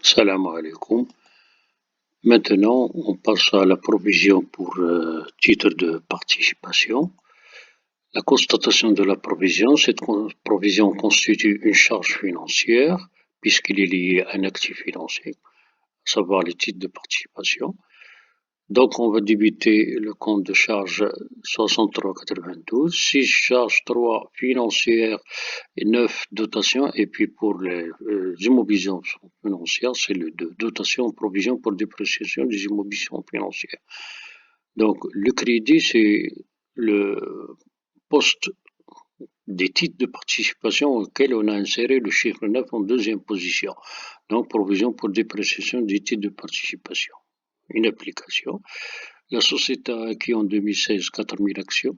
Salam alaikum. Maintenant, on passe à la provision pour titre de participation. La constatation de la provision, cette provision constitue une charge financière puisqu'il est lié à un actif financier, à savoir les titres de participation. Donc, on va débiter le compte de charge 63,92, 6 charges 3 financières et 9 dotations. Et puis pour les immobilisations financières, c'est le 2, dotation, provision pour dépréciation des immobilisations financières. Donc, le crédit, c'est le poste des titres de participation auquel on a inséré le chiffre 9 en deuxième position. Donc, provision pour dépréciation des titres de participation. Une application. La société a acquis en 2016 4 000 actions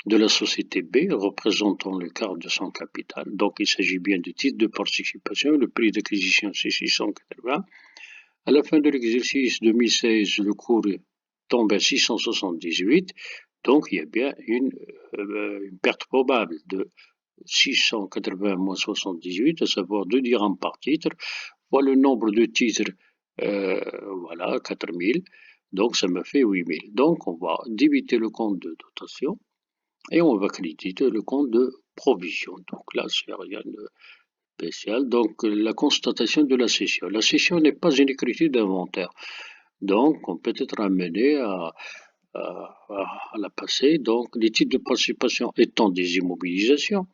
de la société B représentant le quart de son capital. Donc il s'agit bien de titres de participation. Le prix d'acquisition c'est 680. À la fin de l'exercice 2016, le cours tombe à 678. Donc il y a bien une perte probable de 680 moins 78, à savoir 2 dirhams par titre, fois le nombre de titres, voilà, 4000. Donc ça me fait 8000. Donc on va débiter le compte de dotation et on va créditer le compte de provision. Donc là, c'est rien de spécial. Donc la constatation de la cession. La cession n'est pas une écriture d'inventaire. Donc on peut être amené à la passer. Donc les titres de participation étant des immobilisations,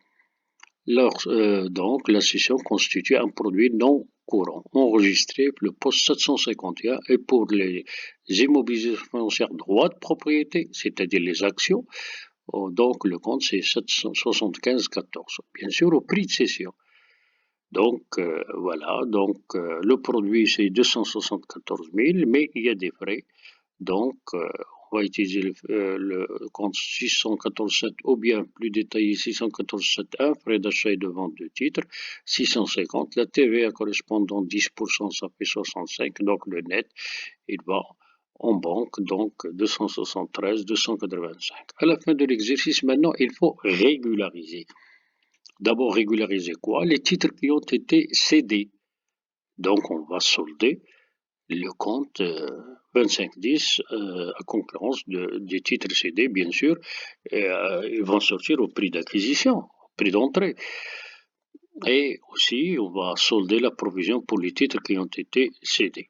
donc la cession constitue un produit non courant enregistré le poste 751 et pour les immobilisations financières droits de propriété, c'est-à-dire les actions, donc le compte c'est 775,14. Bien sûr au prix de cession. Donc voilà, donc le produit c'est 274 000, mais il y a des frais. Donc on va utiliser le compte 614.7 ou bien plus détaillé 614.7.1, frais d'achat et de vente de titres, 650. La TVA correspondant 10%, ça fait 65. Donc le net, il va en banque, donc 273, 285. À la fin de l'exercice, maintenant, il faut régulariser. D'abord, régulariser quoi? Les titres qui ont été cédés. Donc on va solder le compte 2510 à concurrence des titres cédés, bien sûr, ils vont sortir au prix d'acquisition, au prix d'entrée. Et aussi, on va solder la provision pour les titres qui ont été cédés.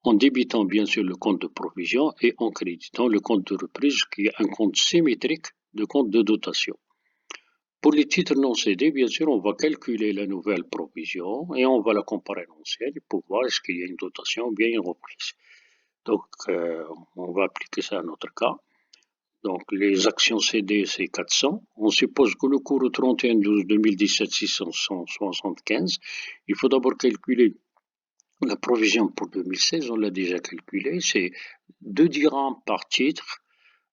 En débitant bien sûr le compte de provision et en créditant le compte de reprise qui est un compte symétrique de compte de dotation. Pour les titres non cédés, bien sûr, on va calculer la nouvelle provision et on va la comparer à l'ancienne pour voir est-ce qu'il y a une dotation ou bien une reprise. Donc, on va appliquer ça à notre cas. Donc, les actions cédées, c'est 400. On suppose que le cours au 31/12/2017, 675. Il faut d'abord calculer la provision pour 2016, on l'a déjà calculé, c'est 2 dirhams par titre.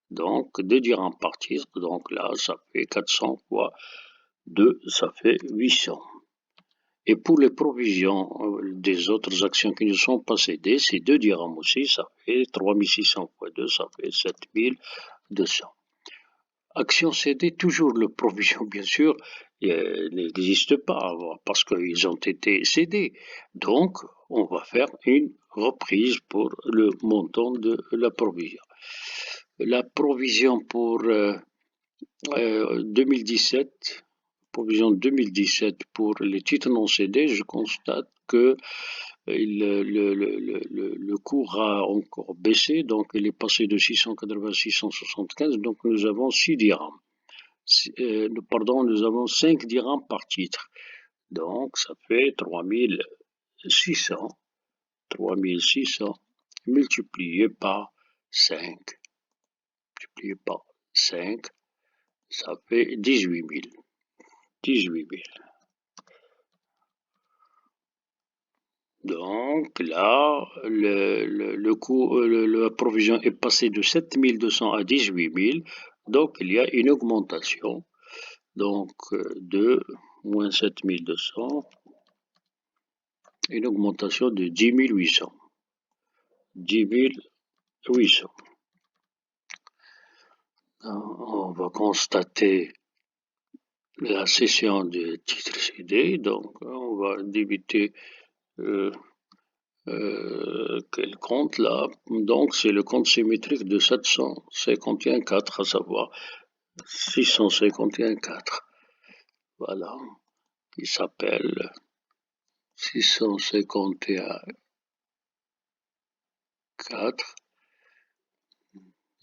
Donc, 2 dirhams par titre. Donc là, ça fait 400 fois 2, ça fait 800. Et pour les provisions des autres actions qui ne sont pas cédées, c'est 2 dirhams aussi, ça fait 3600 fois 2, ça fait 7200. Actions cédées, toujours le provision, bien sûr, n'existe pas parce qu'ils ont été cédés. Donc, on va faire une reprise pour le montant de la provision. La provision pour 2017, provision 2017 pour les titres non cédés, je constate que le cours a encore baissé, donc il est passé de 680 à 675, donc nous avons 6 dirhams. Pardon, nous avons 5 dirhams par titre. Donc ça fait 3600. 3600 multiplié par 5. Multiplié par 5, ça fait 18 000. 18 000. Donc là, le coût, la provision est passée de 7 200 à 18 000. Donc il y a une augmentation. Donc de moins 7 200, une augmentation de 10 800. 10 800. On va constater la cession des titres cédés. Donc on va débiter euh, quel compte là? Donc c'est le compte symétrique de 751,4, à savoir 651,4. Voilà, il s'appelle 651,4.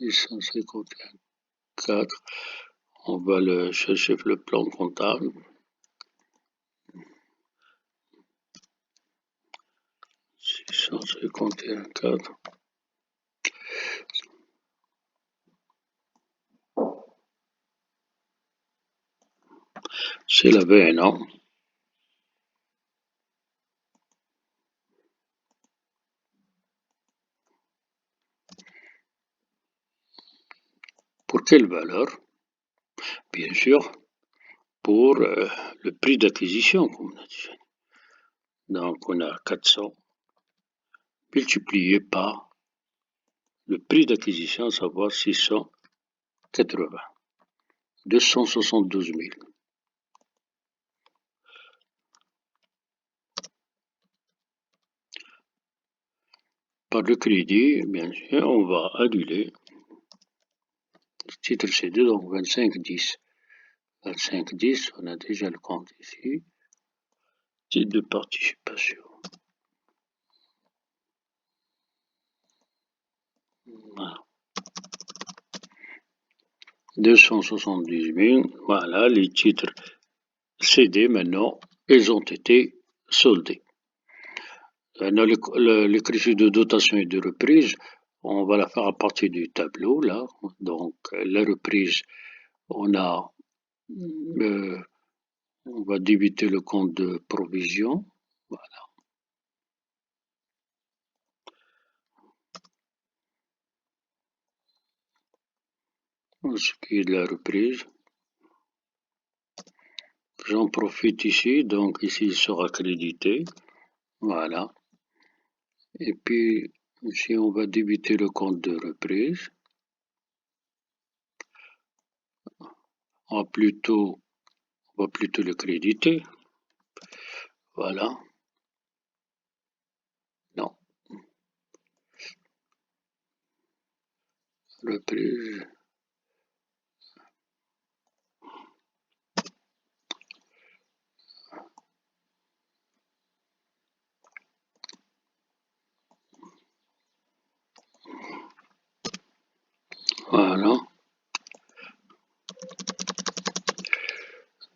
651,4. On va le chercher le plan comptable. 651,4. C'est la veille, non? Pour quelle valeur? Bien sûr, pour le prix d'acquisition, comme on a dit. Donc, on a 400 multiplié par le prix d'acquisition, à savoir 680. 272 000. Par le crédit, bien sûr, on va annuler le titre C2, donc 25,10. 25,10, on a déjà le compte ici. Titre de participation. Voilà. 270 000. Voilà, les titres CD maintenant, ils ont été soldés. Les crédits de dotation et de reprise, on va la faire à partir du tableau là. Donc la reprise, on a, on va débiter le compte de provision. Voilà. Ce qui est de la reprise. J'en profite ici, donc ici il sera crédité. Voilà. Et puis, si on va débiter le compte de reprise, on va plutôt le créditer. Voilà. Non. Reprise. Voilà.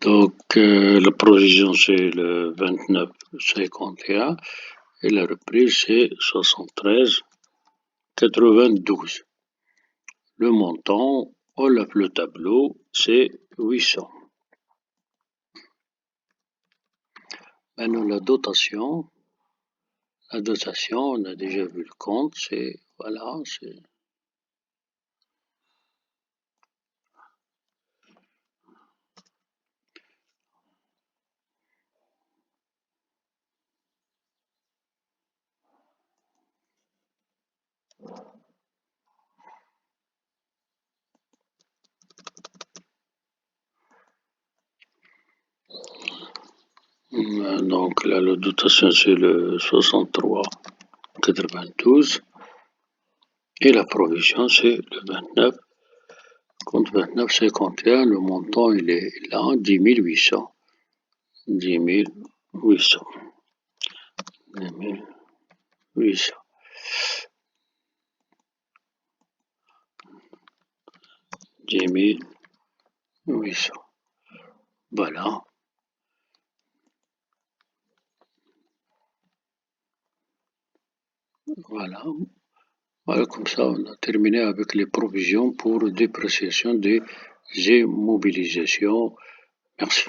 Donc, la provision, c'est le 29,51 et la reprise, c'est 73,92. Le montant, on lève le tableau, c'est 800. Maintenant, la dotation, on a déjà vu le compte, c'est, voilà, c'est. Donc là, la dotation, c'est le 63,92 et la provision, c'est le 29, compte 29,51. Le montant, il est là, 10 800. 10 800. 10 800. 10 800. Voilà. Voilà. Voilà, comme ça, on a terminé avec les provisions pour dépréciation des immobilisations. Merci.